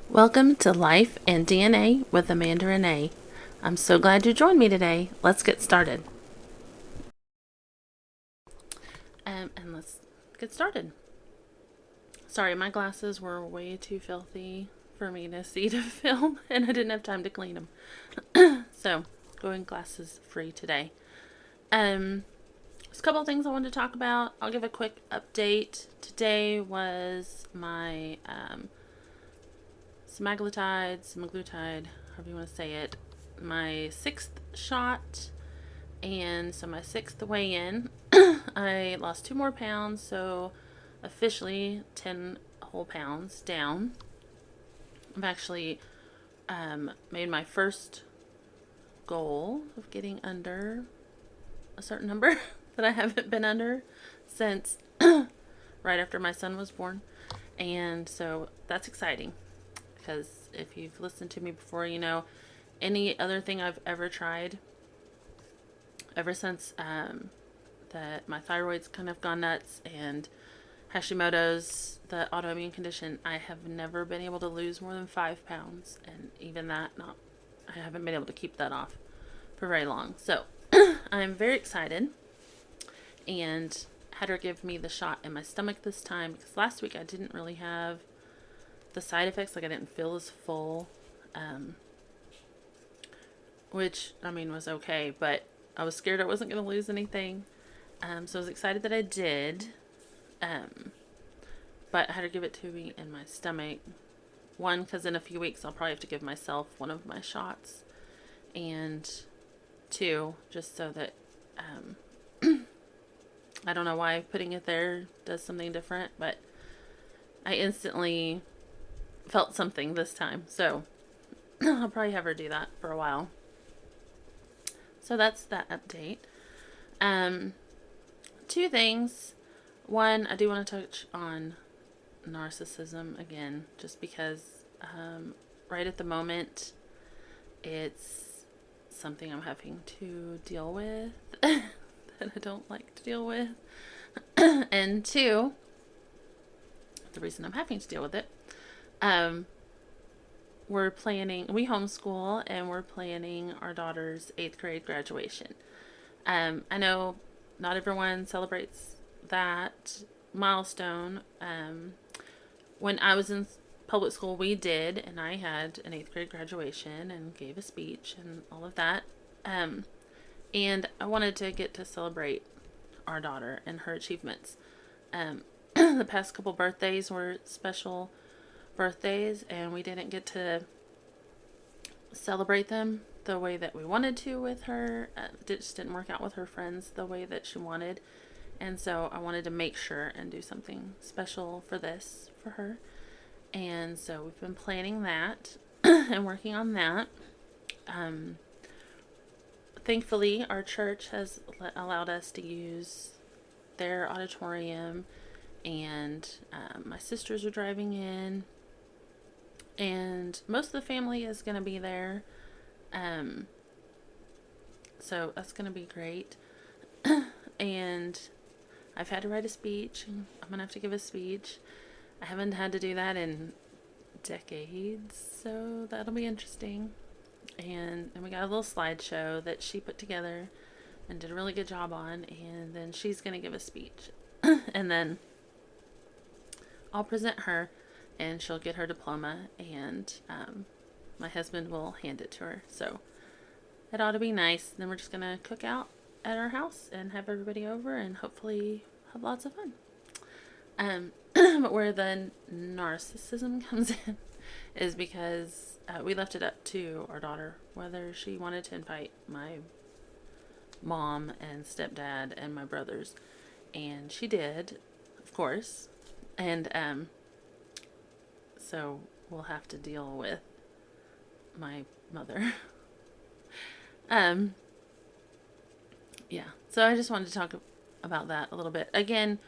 Welcome to Life and DNA with Amanda Renee. I'm so glad you joined me today. Let's get started. And let's get started. Sorry, my glasses were way too filthy for me to see to film, and I didn't have time to clean them. So, going glasses free today. There's a couple of things I wanted to talk about. I'll give a quick update. Today was my semaglutide, however you want to say it, my 6th shot, and so my 6th weigh-in. I lost 2 more pounds, so officially 10 whole pounds down. I've actually made my first goal of getting under a certain number that I haven't been under since right after my son was born, and so that's exciting. Because if you've listened to me before, you know, any other thing I've ever tried, ever since that my thyroid's kind of gone nuts and Hashimoto's, the autoimmune condition, I have never been able to lose more than 5 pounds. And even that, I haven't been able to keep that off for very long. So I'm very excited, and had her give me the shot in my stomach this time, because last week I didn't really have the side effects. Like, I didn't feel as full, which I mean was okay, but I was scared I wasn't going to lose anything, so I was excited that I did, but I had to give it to me in my stomach. One, because in a few weeks I'll probably have to give myself one of my shots, and 2, just so that I don't know why putting it there does something different, but I instantly felt something this time, so I'll probably have her do that for a while. So that's that update. 2 things. One, I do want to touch on narcissism again, just because right at the moment it's something I'm having to deal with that I don't like to deal with. And 2, the reason I'm having to deal with it, we homeschool, and we're planning our daughter's 8th grade graduation. I know not everyone celebrates that milestone. When I was in public school, we did, and I had an 8th grade graduation and gave a speech and all of that. And I wanted to get to celebrate our daughter and her achievements. The past couple birthdays were special birthdays, and we didn't get to celebrate them the way that we wanted to with her. It just didn't work out with her friends the way that she wanted, and so I wanted to make sure and do something special for her. And so we've been planning that and working on that. Thankfully, our church has allowed us to use their auditorium, and my sisters are driving in, and most of the family is going to be there. So that's going to be great. And I've had to write a speech, and I'm going to have to give a speech. I haven't had to do that in decades, so that'll be interesting. And we got a little slideshow that she put together and did a really good job on, and then she's going to give a speech. And then I'll present her, and she'll get her diploma, and my husband will hand it to her. So it ought to be nice. Then we're just going to cook out at our house and have everybody over and hopefully have lots of fun. But where the narcissism comes in is because we left it up to our daughter whether she wanted to invite my mom and stepdad and my brothers, and she did, of course. And so we'll have to deal with my mother. Yeah, so I just wanted to talk about that a little bit. Again,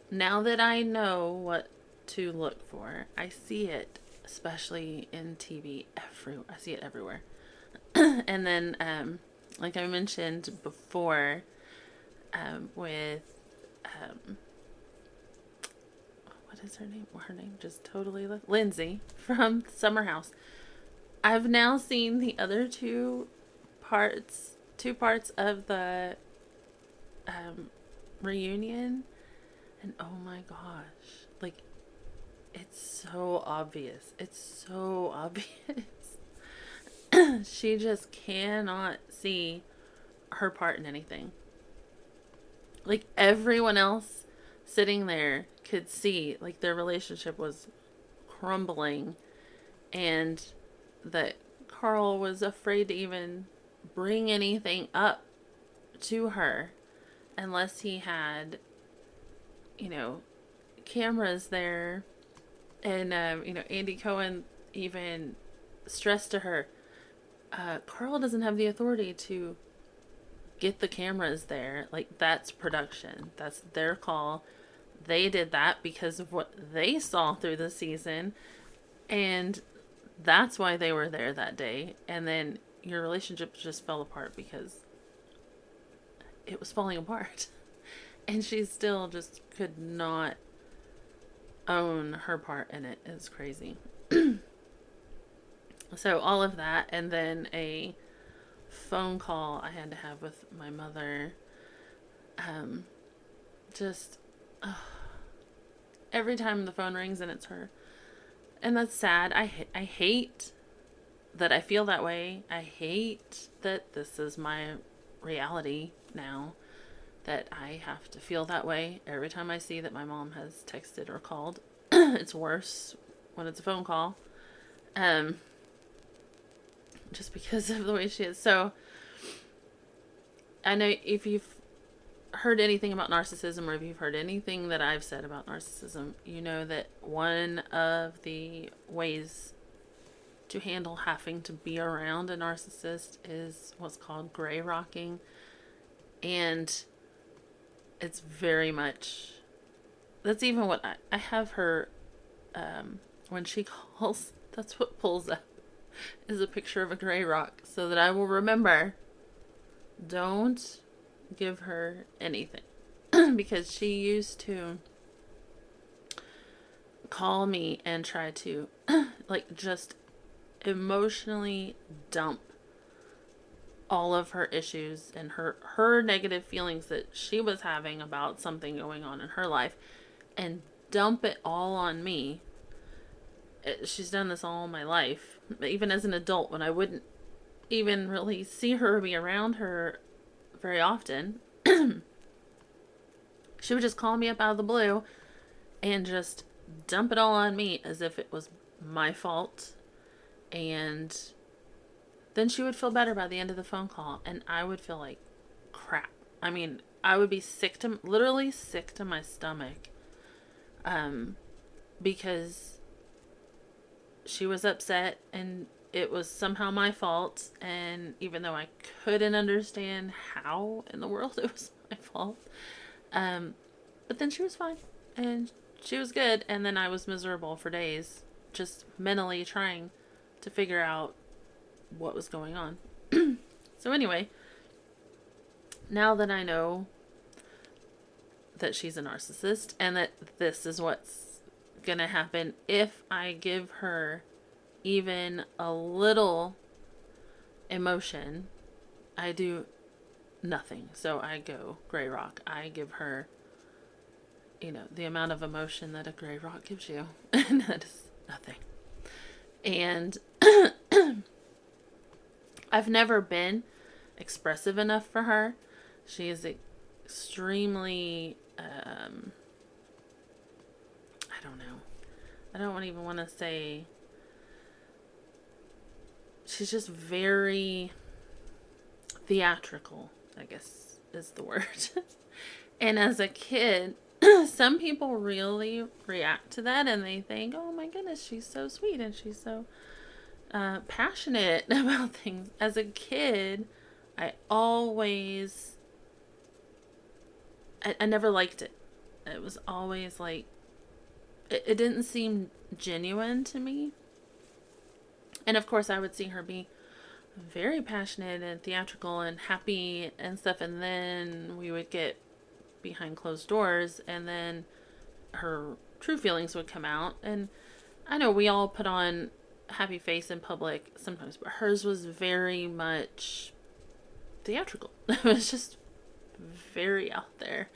now that I know what to look for, I see it, especially in TV, I see it everywhere. And then, like I mentioned before, with, what is her name? Her name just totally Lindsay from Summer House. I've now seen the other two parts of the reunion, and oh my gosh, like, it's so obvious. It's so obvious. She just cannot see her part in anything. Like, everyone else sitting there could see, like, their relationship was crumbling, and that Carl was afraid to even bring anything up to her unless he had, cameras there. And, Andy Cohen even stressed to her, Carl doesn't have the authority to get the cameras there. Like, that's production. That's their call. They did that because of what they saw through the season. And that's why they were there that day. And then your relationship just fell apart because it was falling apart. And she still just could not own her part in it. It's crazy. So all of that, and then a phone call I had to have with my mother. Every time the phone rings and it's her. And that's sad. I hate that I feel that way. I hate that this is my reality now, that I have to feel that way every time I see that my mom has texted or called. It's worse when it's a phone call. Just because of the way she is. So, I know if you've heard anything about narcissism, or if you've heard anything that I've said about narcissism, you know that one of the ways to handle having to be around a narcissist is what's called gray rocking. And it's very much, that's even what I have her, when she calls, that's what pulls up, is a picture of a gray rock, so that I will remember, don't give her anything. Because she used to call me and try to like just emotionally dump all of her issues and her negative feelings that she was having about something going on in her life, and dump it all on me. She's done this all my life, even as an adult, when I wouldn't even really see her or be around her very often. She would just call me up out of the blue and just dump it all on me as if it was my fault. And then she would feel better by the end of the phone call, and I would feel like crap. I mean, I would be literally sick to my stomach, because she was upset and it was somehow my fault. And even though I couldn't understand how in the world it was my fault, but then she was fine and she was good. And then I was miserable for days, just mentally trying to figure out what was going on. So anyway, now that I know that she's a narcissist and that this is what's gonna happen if I give her even a little emotion, I do nothing. So I go gray rock. I give her, the amount of emotion that a gray rock gives you. And that is nothing. And I've never been expressive enough for her. She is extremely, I don't know. I don't even want to say, she's just very theatrical, I guess is the word. And as a kid, some people really react to that and they think, oh my goodness, she's so sweet and she's so passionate about things. As a kid, I never liked it. It was always like, it didn't seem genuine to me. And of course I would see her be very passionate and theatrical and happy and stuff, and then we would get behind closed doors, and then her true feelings would come out. And I know we all put on a happy face in public sometimes, but hers was very much theatrical. It was just very out there.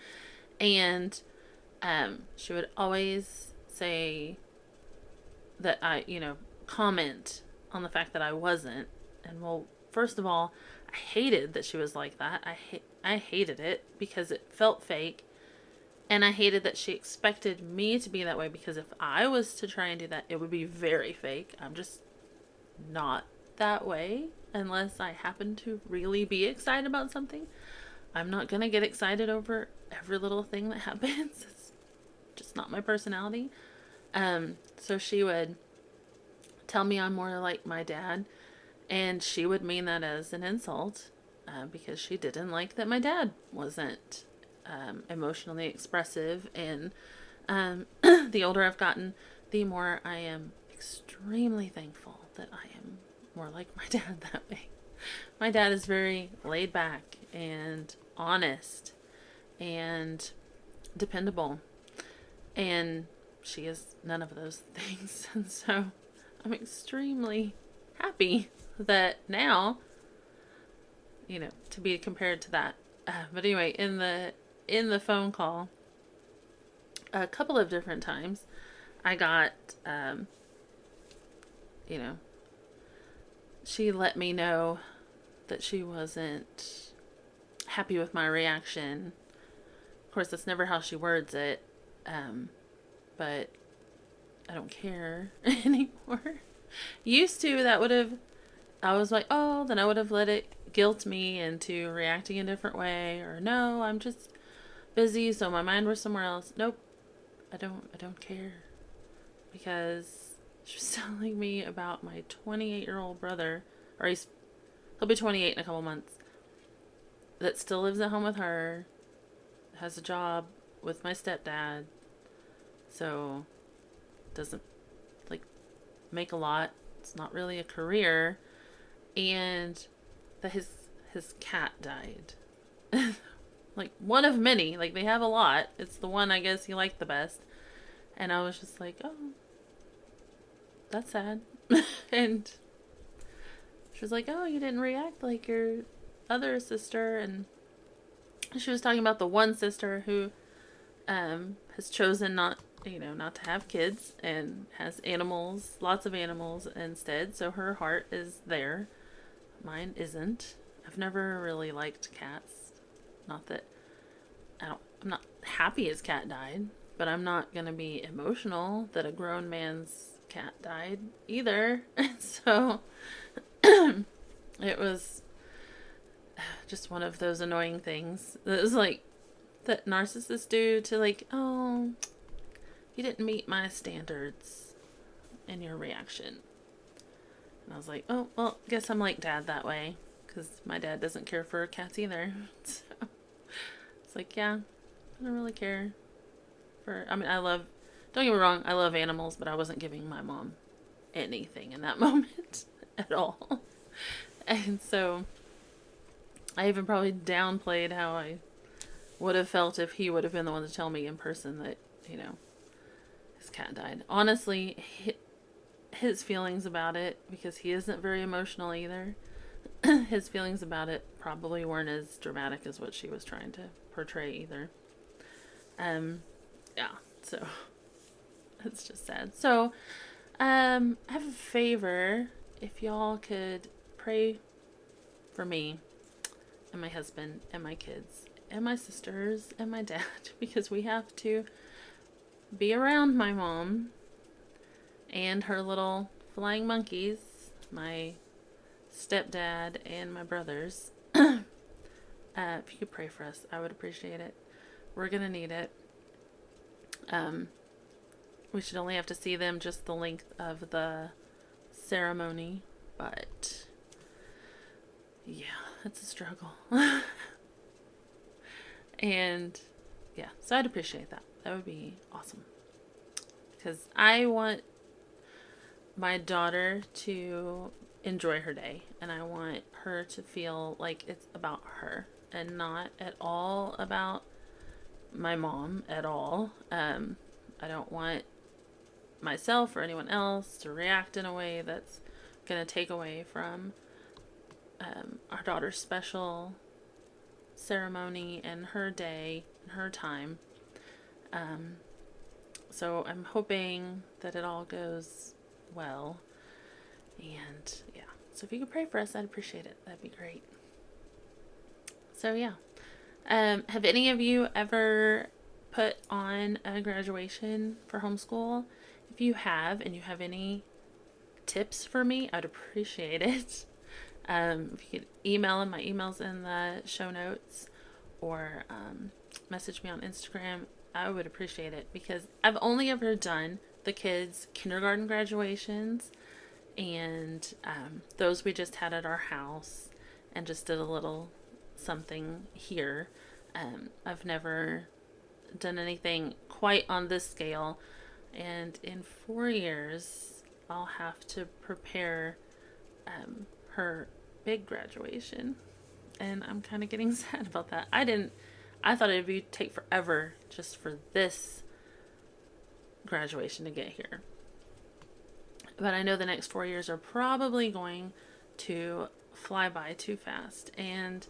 And she would always say that comment on the fact that I wasn't. And well, first of all, I hated that she was like that. I hated it because it felt fake. And I hated that she expected me to be that way, because if I was to try and do that, it would be very fake. I'm just not that way unless I happen to really be excited about something. I'm not going to get excited over every little thing that happens. It's just not my personality. So she would tell me I'm more like my dad, and she would mean that as an insult, because she didn't like that my dad wasn't emotionally expressive. And the older I've gotten, the more I am extremely thankful that I am more like my dad that way. My dad is very laid back and honest and dependable, and she is none of those things. And so I'm extremely happy that now, to be compared to that. But anyway, in the phone call, a couple of different times, I got, she let me know that she wasn't happy with my reaction. Of course, that's never how she words it, but I don't care anymore. Used to, I was like, oh, then I would have let it guilt me into reacting a different way, or no, I'm just busy, so my mind was somewhere else. Nope, I don't care, because she was telling me about my 28-year-old brother, or he'll be 28 in a couple months, that still lives at home with her, has a job with my stepdad, so doesn't make a lot. It's not really a career, and that his cat died. Like, one of many. Like, they have a lot. It's the one I guess he liked the best. And I was just like, oh, that's sad. And she was like, oh, you didn't react like your other sister. And she was talking about the one sister who has chosen not to have kids, and has animals, lots of animals instead. So her heart is there. Mine isn't. I've never really liked cats. Not that I'm not happy his cat died, but I'm not going to be emotional that a grown man's cat died either. So it was just one of those annoying things. It was like that narcissists do to, like, oh, you didn't meet my standards in your reaction. And I was like, oh, well, guess I'm like dad that way, because my dad doesn't care for cats either. So it's like, yeah, I don't really care don't get me wrong, I love animals, but I wasn't giving my mom anything in that moment at all. And so I even probably downplayed how I would have felt if he would have been the one to tell me in person that, his cat died. Honestly, his feelings about it, because he isn't very emotional either, his feelings about it probably weren't as dramatic as what she was trying to portray either. Yeah, so it's just sad. So, I have a favor. If y'all could pray for me and my husband and my kids and my sisters and my dad, because we have to be around my mom and her little flying monkeys, my stepdad and my brothers. If you could pray for us, I would appreciate it. We're gonna need it. We should only have to see them just the length of the ceremony, but yeah, it's a struggle. And yeah, so I'd appreciate that. That would be awesome, because I want my daughter to enjoy her day, and I want her to feel like it's about her and not at all about my mom at all. I don't want myself or anyone else to react in a way that's going to take away from our daughter's special ceremony and her day and her time. So I'm hoping that it all goes well. And yeah, so if you could pray for us, I'd appreciate it. That'd be great. So yeah. Have any of you ever put on a graduation for homeschool? If you have, and you have any tips for me, I'd appreciate it. If you could email them, my email's in the show notes, or message me on Instagram, I would appreciate it, because I've only ever done the kids' kindergarten graduations, and those we just had at our house, and just did a little something here. I've never done anything quite on this scale, and in 4 years I'll have to prepare her big graduation, and I'm kind of getting sad about that. I thought it would take forever just for this graduation to get here, but I know the next 4 years are probably going to fly by too fast. And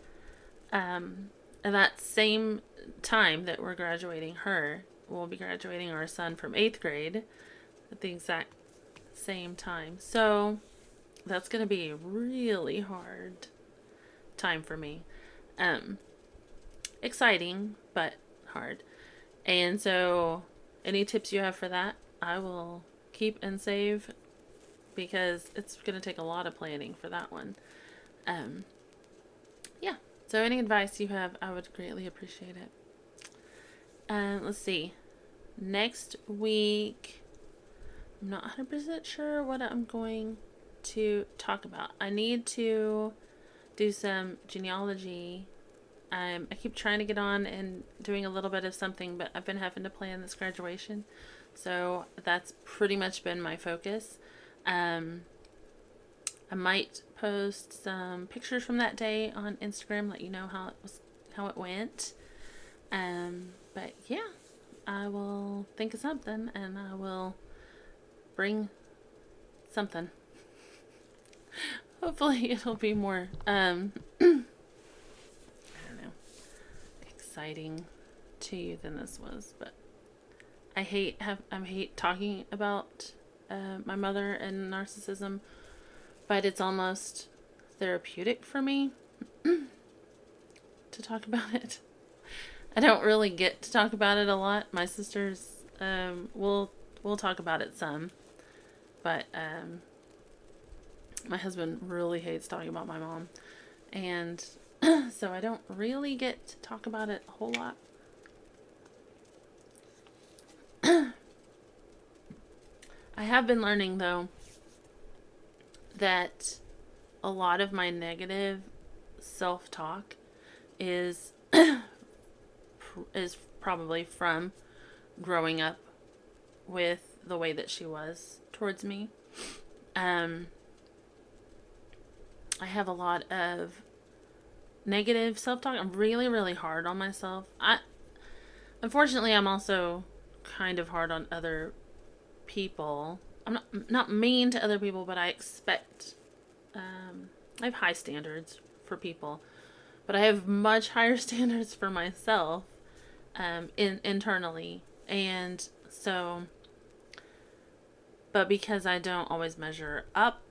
at that same time that we're graduating her, we'll be graduating our son from 8th grade at the exact same time. So that's going to be a really hard time for me. Exciting, but hard. And so any tips you have for that, I will keep and save, because it's going to take a lot of planning for that one. Yeah. So any advice you have, I would greatly appreciate it. Let's see. Next week, I'm not 100% sure what I'm going to talk about. I need to do some genealogy. I keep trying to get on and doing a little bit of something, but I've been having to plan this graduation. So that's pretty much been my focus. I might post some pictures from that day on Instagram, let you know how it went. But yeah, I will think of something, and I will bring something. Hopefully it'll be more I don't know, exciting to you than this was. But I hate talking about my mother and narcissism, but it's almost therapeutic for me to talk about it. I don't really get to talk about it a lot. My sisters will talk about it some, but my husband really hates talking about my mom, and so I don't really get to talk about it a whole lot. I have been learning, though, that a lot of my negative self-talk is probably from growing up with the way that she was towards me. I have a lot of negative self-talk. I'm really, really hard on myself. Unfortunately, I'm also kind of hard on other people. I'm not mean to other people, but I expect, I have high standards for people, but I have much higher standards for myself, internally. And so, but because I don't always measure up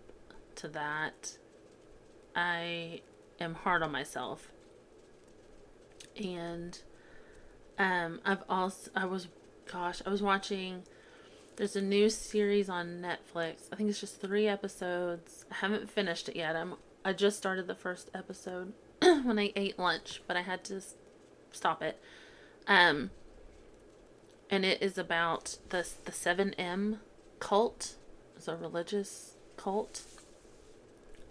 to that, I am hard on myself. And I was watching, there's a new series on Netflix. I think it's just 3 episodes. I haven't finished it yet. I just started the first episode when I ate lunch, but I had to stop it. And it is about the 7M cult. It's a religious cult.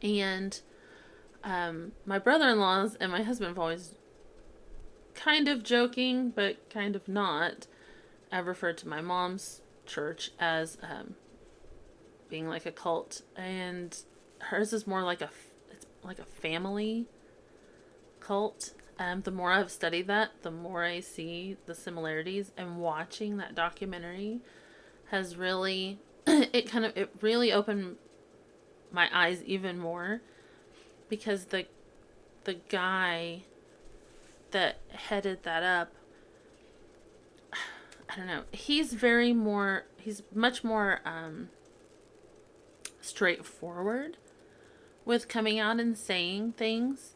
And my brother-in-laws and my husband have always kind of joking, but kind of not. I've referred to my mom's church as being like a cult, and hers is more like it's like a family cult. The more I've studied that, the more I see the similarities, and watching that documentary has really, it really opened my eyes even more, because the guy that headed that up, I don't know, he's much more straightforward with coming out and saying things.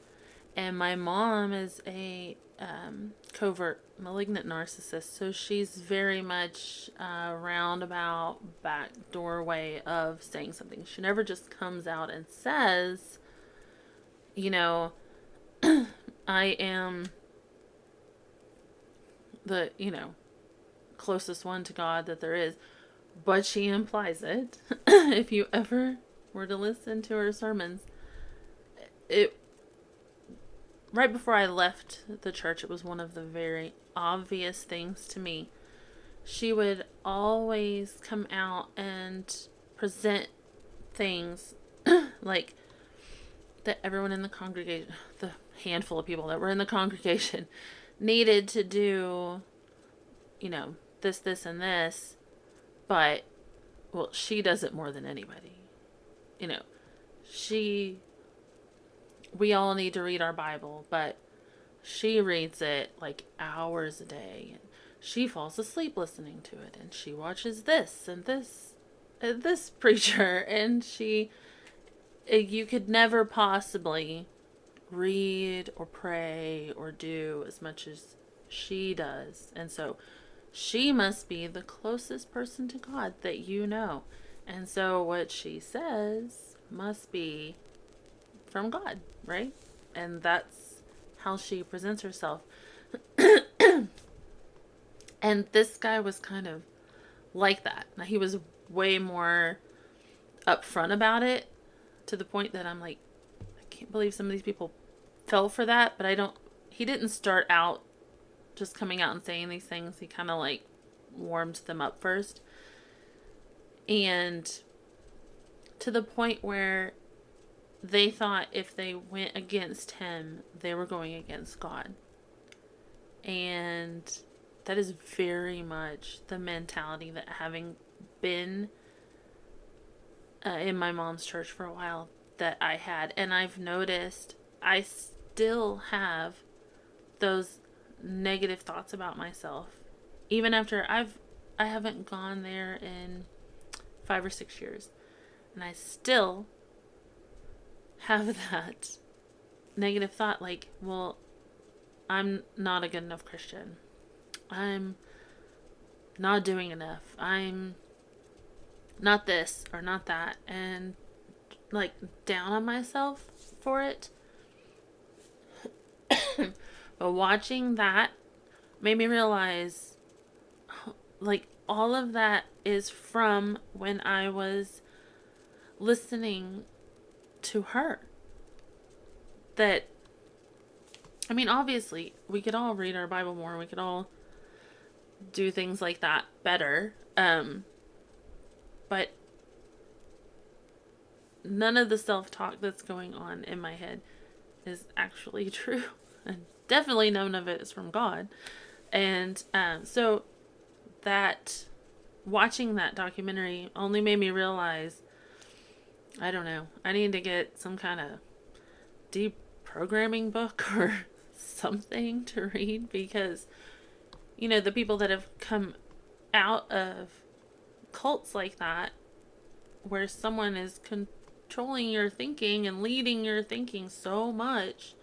And my mom is a covert malignant narcissist, so she's very much a roundabout backdoor way of saying something. She never just comes out and says, you know, I am the, closest one to God that there is, but she implies it. If you ever were to listen to her sermons, right before I left the church, it was one of the very obvious things to me. She would always come out and present things like that everyone in the congregation, the handful of people that were in the congregation, needed to do, this, and this, but, well, she does it more than anybody. We all need to read our Bible, but she reads it like hours a day, and she falls asleep listening to it, and she watches this and this preacher, and you could never possibly read or pray or do as much as she does. And so she must be the closest person to God that you know. And so what she says must be from God, right? And that's how she presents herself. And this guy was kind of like that. Now, he was way more upfront about it, to the point that I'm like, I can't believe some of these people fell for that. But he didn't start out just coming out and saying these things. He kind of like warmed them up first. And to the point where they thought if they went against him, they were going against God. And that is very much the mentality that, having been in my mom's church for a while, that I had. And I've noticed I still have those negative thoughts about myself, even after I haven't gone there in 5 or 6 years, and I still have that negative thought, like, well, I'm not a good enough Christian, I'm not doing enough, I'm not this or not that, and like down on myself for it. But watching that made me realize, like, all of that is from when I was listening to her. That, I mean, obviously, we could all read our Bible more. We could all do things like that better. But none of the self-talk that's going on in my head is actually true. And definitely none of it is from God. And so that, watching that documentary only made me realize, I don't know, I need to get some kind of deprogramming book or something to read, because, the people that have come out of cults like that, where someone is controlling your thinking and leading your thinking so much,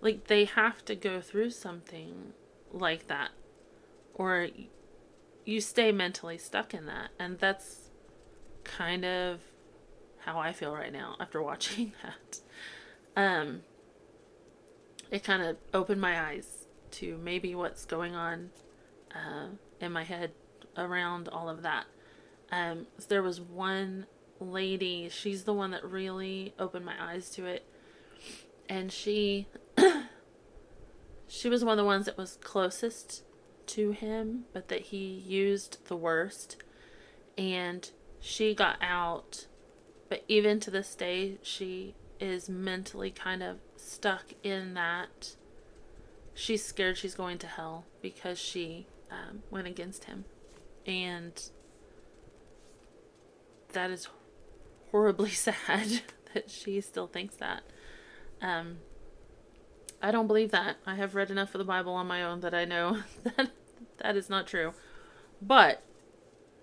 like, they have to go through something like that, or you stay mentally stuck in that. And that's kind of how I feel right now after watching that. It kind of opened my eyes to maybe what's going on in my head around all of that. So there was one lady, she's the one that really opened my eyes to it. And she was one of the ones that was closest to him, but that he used the worst. And she got out, but even to this day, she is mentally kind of stuck in that she's scared she's going to hell because she went against him. And that is horribly sad that she still thinks that. I don't believe that. I have read enough of the Bible on my own that I know that that is not true. But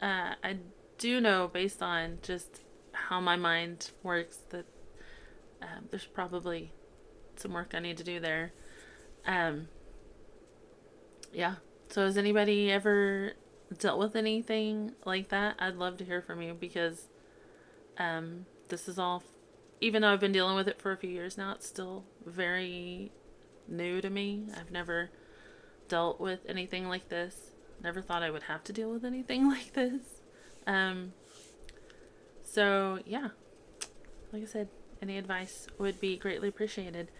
I do know, based on just how my mind works, that there's probably some work I need to do there. Yeah. So has anybody ever dealt with anything like that? I'd love to hear from you, because this is all, even though I've been dealing with it for a few years now, it's still very new to me. I've never dealt with anything like this. Never thought I would have to deal with anything like this. So yeah, like I said, any advice would be greatly appreciated.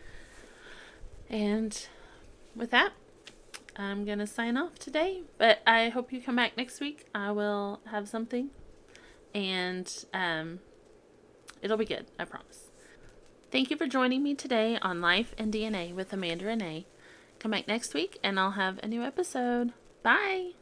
And with that, I'm going to sign off today, but I hope you come back next week. I will have something, and it'll be good, I promise. Thank you for joining me today on Life and DNA with Amanda Renee. Come back next week and I'll have a new episode. Bye!